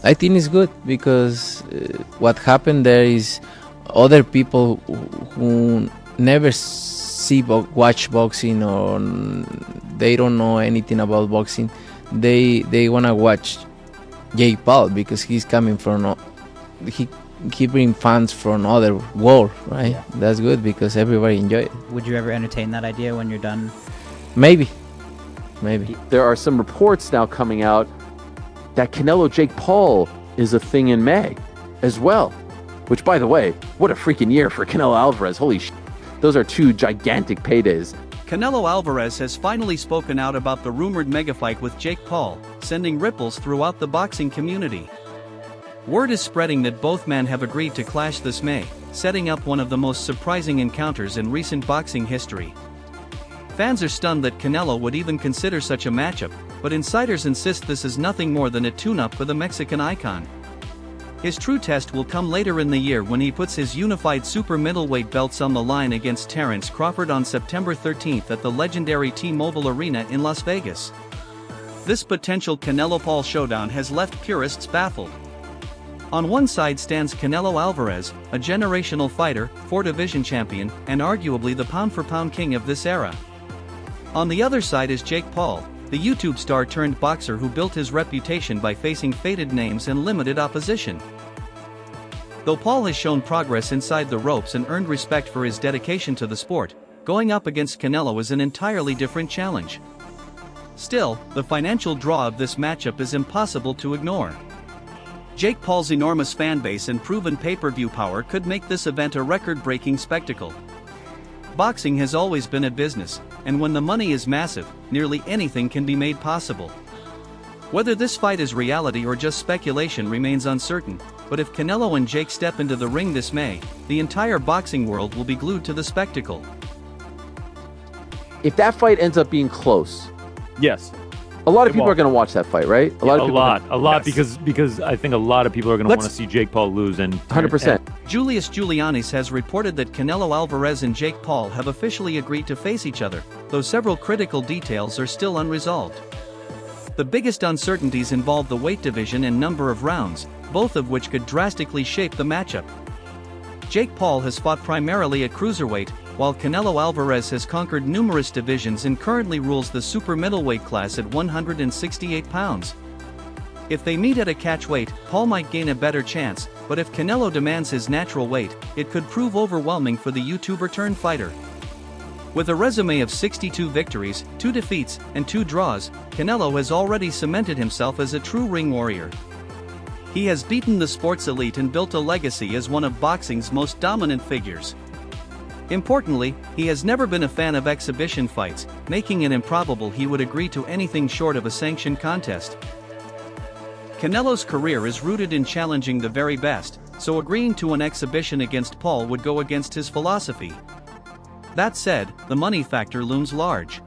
I think it's good because what happened there is other people who never watch boxing or they don't know anything about boxing, they wanna watch Jake Paul because he's coming from he bring fans from other world, right? Yeah. That's good because everybody enjoy it. Would you ever entertain that idea when you're done? Maybe. There are some reports now coming out that Canelo Jake Paul is a thing in May as well. Which, by the way, what a freaking year for Canelo Alvarez. Holy shit. Those are two gigantic paydays. Canelo Alvarez has finally spoken out about the rumored mega fight with Jake Paul, sending ripples throughout the boxing community. Word is spreading that both men have agreed to clash this May, setting up one of the most surprising encounters in recent boxing history. Fans are stunned that Canelo would even consider such a matchup, but insiders insist this is nothing more than a tune-up for the Mexican icon. His true test will come later in the year when he puts his unified super middleweight belts on the line against Terence Crawford on September 13th at the legendary T-Mobile Arena in Las Vegas. This potential Canelo-Paul showdown has left purists baffled. On one side stands Canelo Alvarez, a generational fighter, four-division champion, and arguably the pound-for-pound king of this era. On the other side is Jake Paul, the YouTube star turned boxer who built his reputation by facing faded names and limited opposition. Though Paul has shown progress inside the ropes and earned respect for his dedication to the sport, going up against Canelo is an entirely different challenge. Still, the financial draw of this matchup is impossible to ignore. Jake Paul's enormous fanbase and proven pay-per-view power could make this event a record-breaking spectacle. Boxing has always been a business, and when the money is massive, nearly anything can be made possible. Whether this fight is reality or just speculation remains uncertain, but if Canelo and Jake step into the ring this May, the entire boxing world will be glued to the spectacle. If that fight ends up being close, yes, a lot of people are going to watch that fight, right? A lot, because I think a lot of people are going to want to see Jake Paul lose, and 100%. Julius Giulianis has reported that Canelo Alvarez and Jake Paul have officially agreed to face each other, though several critical details are still unresolved. The biggest uncertainties involve the weight division and number of rounds, both of which could drastically shape the matchup. Jake Paul has fought primarily at cruiserweight, while Canelo Alvarez has conquered numerous divisions and currently rules the super middleweight class at 168 pounds. If they meet at a catchweight, Paul might gain a better chance, but if Canelo demands his natural weight, it could prove overwhelming for the YouTuber-turned-fighter. With a resume of 62 victories, 2 defeats, and 2 draws, Canelo has already cemented himself as a true ring warrior. He has beaten the sports elite and built a legacy as one of boxing's most dominant figures. Importantly, he has never been a fan of exhibition fights, making it improbable he would agree to anything short of a sanctioned contest. Canelo's career is rooted in challenging the very best, so agreeing to an exhibition against Paul would go against his philosophy. That said, the money factor looms large.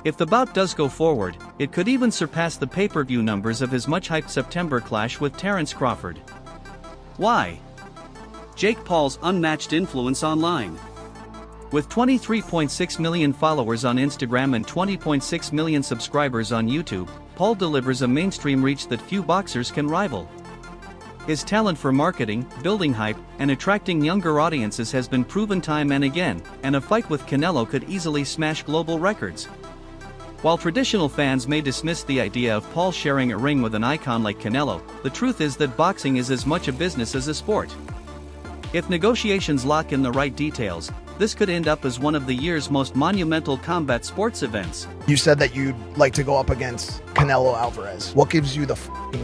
If the bout does go forward, it could even surpass the pay-per-view numbers of his much-hyped September clash with Terence Crawford. Why? Jake Paul's unmatched influence online. With 23.6 million followers on Instagram and 20.6 million subscribers on YouTube, Paul delivers a mainstream reach that few boxers can rival. His talent for marketing, building hype, and attracting younger audiences has been proven time and again, and a fight with Canelo could easily smash global records. While traditional fans may dismiss the idea of Paul sharing a ring with an icon like Canelo, the truth is that boxing is as much a business as a sport. If negotiations lock in the right details, this could end up as one of the year's most monumental combat sports events. You said that you'd like to go up against Canelo Alvarez. What gives you the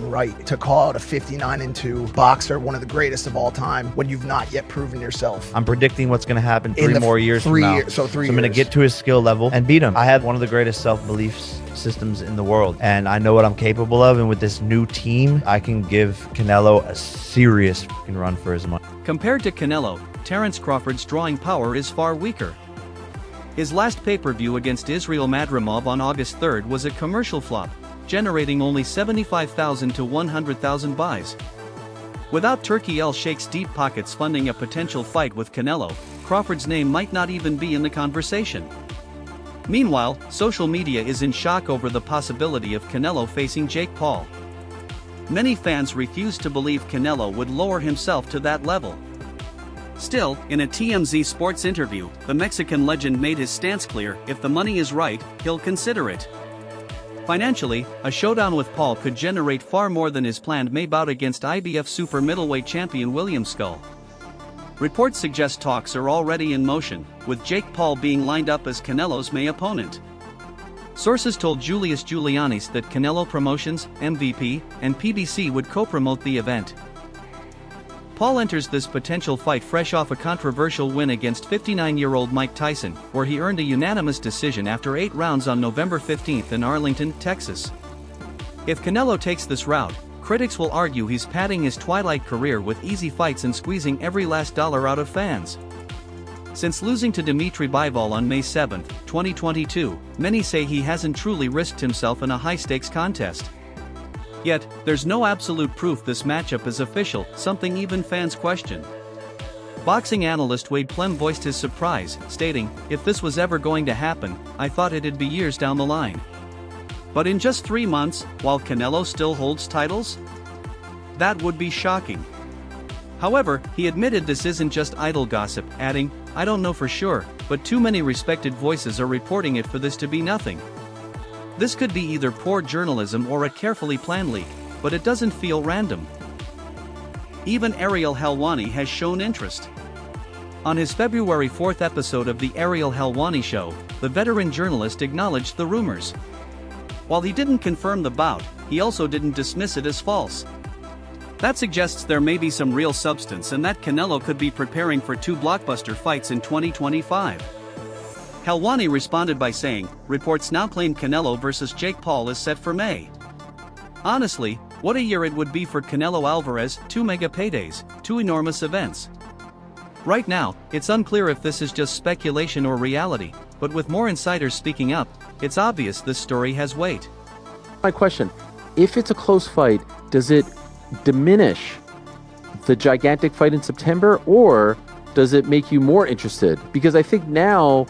right to call out a 59-2 boxer, one of the greatest of all time, when you've not yet proven yourself? I'm predicting what's going to happen 3 more years from now. So I'm going to get to his skill level and beat him. I have one of the greatest self-belief systems in the world, and I know what I'm capable of, and with this new team, I can give Canelo a serious run for his money. Compared to Canelo, Terence Crawford's drawing power is far weaker. His last pay-per-view against Israil Madrimov on August 3rd was a commercial flop, generating only 75,000 to 100,000 buys. Without Turkey El Sheikh's deep pockets funding a potential fight with Canelo, Crawford's name might not even be in the conversation. Meanwhile, social media is in shock over the possibility of Canelo facing Jake Paul. many fans refused to believe Canelo would lower himself to that level. Still, in a TMZ Sports interview, the Mexican legend made his stance clear: if the money is right, he'll consider it. Financially, a showdown with Paul could generate far more than his planned May bout against IBF super middleweight champion William Skull. Reports suggest talks are already in motion, with Jake Paul being lined up as Canelo's May opponent. Sources told Julius Giulianis that Canelo Promotions, MVP, and PBC would co-promote the event. Paul enters this potential fight fresh off a controversial win against 59-year-old Mike Tyson, where he earned a unanimous decision after 8 rounds on November 15 in Arlington, Texas. If Canelo takes this route, critics will argue he's padding his twilight career with easy fights and squeezing every last dollar out of fans. Since losing to Dimitri Bivol on May 7, 2022, many say he hasn't truly risked himself in a high-stakes contest. Yet, there's no absolute proof this matchup is official, something even fans question. Boxing analyst Wade Plem voiced his surprise, stating, "If this was ever going to happen, I thought it'd be years down the line. But in just 3 months, while Canelo still holds titles? That would be shocking." However, he admitted this isn't just idle gossip, adding, "I don't know for sure, but too many respected voices are reporting it for this to be nothing." This could be either poor journalism or a carefully planned leak, but it doesn't feel random. Even Ariel Helwani has shown interest. On his February 4th episode of The Ariel Helwani Show, the veteran journalist acknowledged the rumors. While he didn't confirm the bout, he also didn't dismiss it as false. That suggests there may be some real substance and that Canelo could be preparing for 2 blockbuster fights in 2025. Helwani responded by saying, "Reports now claim Canelo vs. Jake Paul is set for May. Honestly, what a year it would be for Canelo Alvarez, 2 mega paydays, 2 enormous events." Right now, it's unclear if this is just speculation or reality, but with more insiders speaking up, it's obvious this story has weight. My question, if it's a close fight, does it diminish the gigantic fight in September, or does it make you more interested? Because I think now,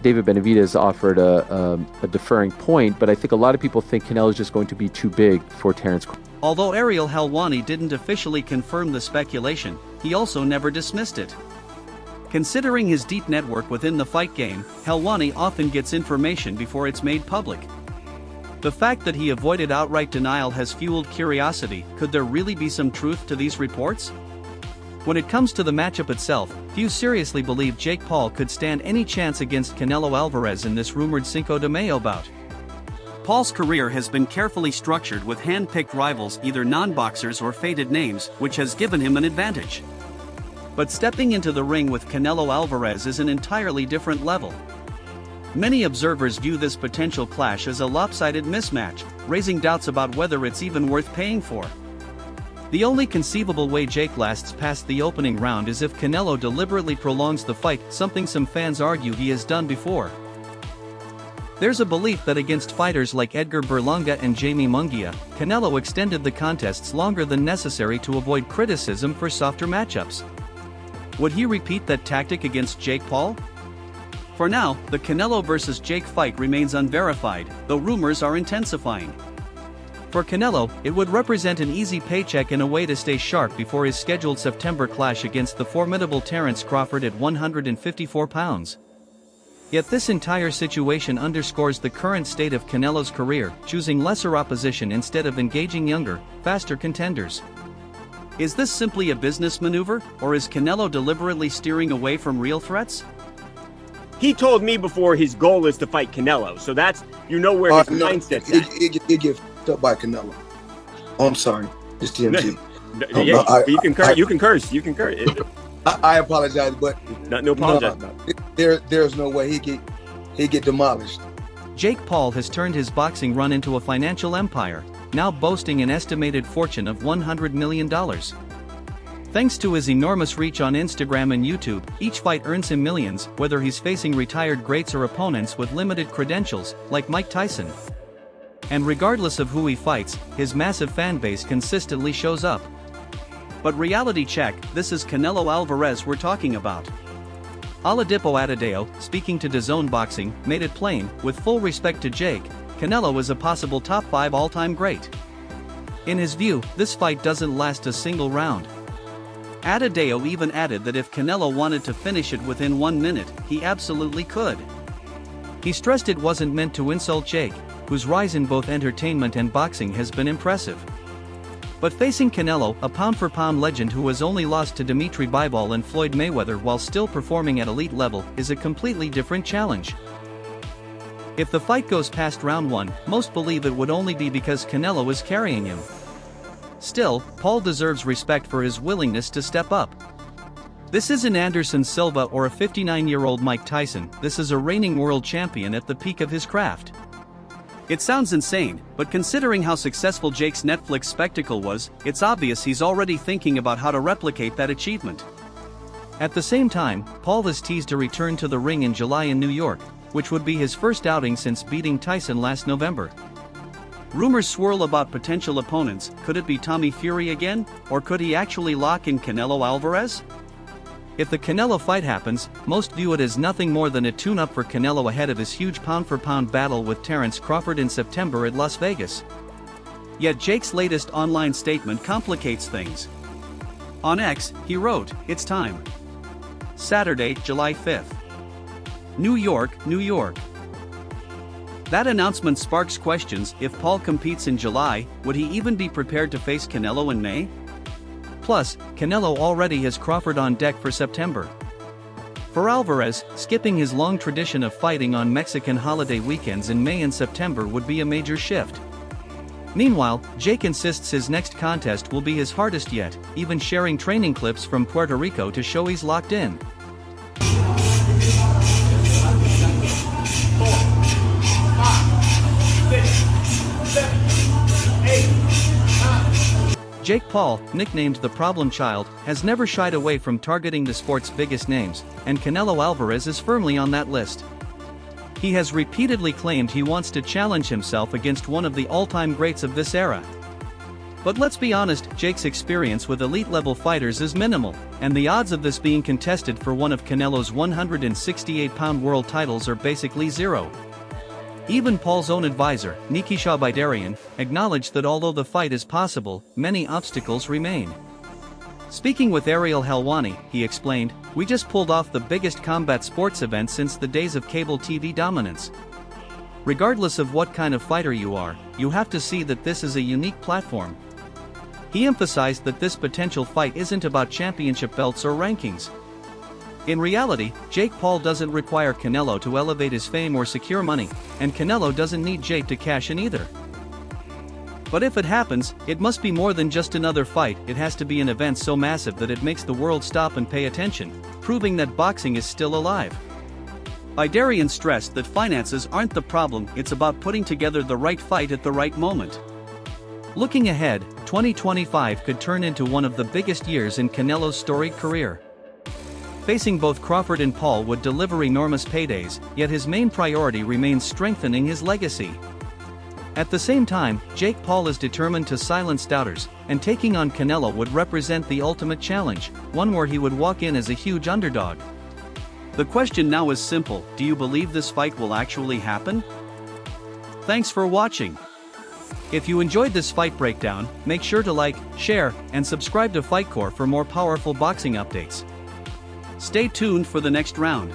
David Benavidez offered a deferring point, but I think a lot of people think Canelo is just going to be too big for Terence. Although Ariel Helwani didn't officially confirm the speculation, he also never dismissed it. Considering his deep network within the fight game, Helwani often gets information before it's made public. The fact that he avoided outright denial has fueled curiosity. Could there really be some truth to these reports? When it comes to the matchup itself, few seriously believe Jake Paul could stand any chance against Canelo Alvarez in this rumored Cinco de Mayo bout. Paul's career has been carefully structured with hand-picked rivals, either non-boxers or faded names, which has given him an advantage. But stepping into the ring with Canelo Alvarez is an entirely different level. Many observers view this potential clash as a lopsided mismatch, raising doubts about whether it's even worth paying for. The only conceivable way Jake lasts past the opening round is if Canelo deliberately prolongs the fight, something some fans argue he has done before. There's a belief that against fighters like Edgar Berlanga and Jamie Munguia, Canelo extended the contests longer than necessary to avoid criticism for softer matchups. Would he repeat that tactic against Jake Paul? For now, the Canelo vs. Jake fight remains unverified, though rumors are intensifying. For Canelo, it would represent an easy paycheck and a way to stay sharp before his scheduled September clash against the formidable Terence Crawford at 154 pounds. Yet this entire situation underscores the current state of Canelo's career, choosing lesser opposition instead of engaging younger, faster contenders. Is this simply a business maneuver, or is Canelo deliberately steering away from real threats? He told me before his goal is to fight Canelo, so that's, where his mindset's at. It gets up by Canelo. Oh, I'm sorry. It's TMZ. You can curse. I apologize, but no apologize. There's no way he get demolished. Jake Paul has turned his boxing run into a financial empire, now boasting an estimated fortune of $100 million. Thanks to his enormous reach on Instagram and YouTube, each fight earns him millions, whether he's facing retired greats or opponents with limited credentials, like Mike Tyson. And regardless of who he fights, his massive fan base consistently shows up. But reality check, this is Canelo Alvarez we're talking about. Oladipo Adebayo, speaking to DAZN Boxing, made it plain, with full respect to Jake, Canelo is a possible top 5 all-time great. In his view, this fight doesn't last a single round. Adedeo even added that if Canelo wanted to finish it within 1 minute, he absolutely could. He stressed it wasn't meant to insult Jake, whose rise in both entertainment and boxing has been impressive. But facing Canelo, a pound-for-pound legend who has only lost to Dimitri Bivol and Floyd Mayweather while still performing at elite level, is a completely different challenge. If the fight goes past round 1, most believe it would only be because Canelo is carrying him. Still, Paul deserves respect for his willingness to step up. This isn't Anderson Silva or a 59-year-old Mike Tyson, this is a reigning world champion at the peak of his craft. It sounds insane, but considering how successful Jake's Netflix spectacle was, it's obvious he's already thinking about how to replicate that achievement. At the same time, Paul has teased a return to the ring in July in New York, which would be his first outing since beating Tyson last November. Rumors swirl about potential opponents. Could it be Tommy Fury again, or could he actually lock in Canelo Alvarez? If the Canelo fight happens, most view it as nothing more than a tune-up for Canelo ahead of his huge pound-for-pound battle with Terence Crawford in September at Las Vegas. Yet Jake's latest online statement complicates things. On X, he wrote, "It's time. Saturday, July 5th. New York, New York." That announcement sparks questions. If Paul competes in July, would he even be prepared to face Canelo in May? Plus, Canelo already has Crawford on deck for September. For Alvarez, skipping his long tradition of fighting on Mexican holiday weekends in May and September would be a major shift. Meanwhile, Jake insists his next contest will be his hardest yet, even sharing training clips from Puerto Rico to show he's locked in. Jake Paul, nicknamed the Problem Child, has never shied away from targeting the sport's biggest names, and Canelo Alvarez is firmly on that list. He has repeatedly claimed he wants to challenge himself against one of the all-time greats of this era. But let's be honest, Jake's experience with elite-level fighters is minimal, and the odds of this being contested for one of Canelo's 168-pound world titles are basically zero. Even Paul's own advisor, Nikisha Bidarian, acknowledged that although the fight is possible, many obstacles remain. Speaking with Ariel Helwani, he explained, "We just pulled off the biggest combat sports event since the days of cable TV dominance. Regardless of what kind of fighter you are, you have to see that this is a unique platform." He emphasized that this potential fight isn't about championship belts or rankings. In reality, Jake Paul doesn't require Canelo to elevate his fame or secure money, and Canelo doesn't need Jake to cash in either. But if it happens, it must be more than just another fight. It has to be an event so massive that it makes the world stop and pay attention, proving that boxing is still alive. Bidarian stressed that finances aren't the problem, it's about putting together the right fight at the right moment. Looking ahead, 2025 could turn into one of the biggest years in Canelo's storied career. Facing both Crawford and Paul would deliver enormous paydays, yet his main priority remains strengthening his legacy. At the same time, Jake Paul is determined to silence doubters, and taking on Canelo would represent the ultimate challenge, one where he would walk in as a huge underdog. The question now is simple: do you believe this fight will actually happen? Thanks for watching. If you enjoyed this fight breakdown, make sure to like, share, and subscribe to Fightcore for more powerful boxing updates. Stay tuned for the next round.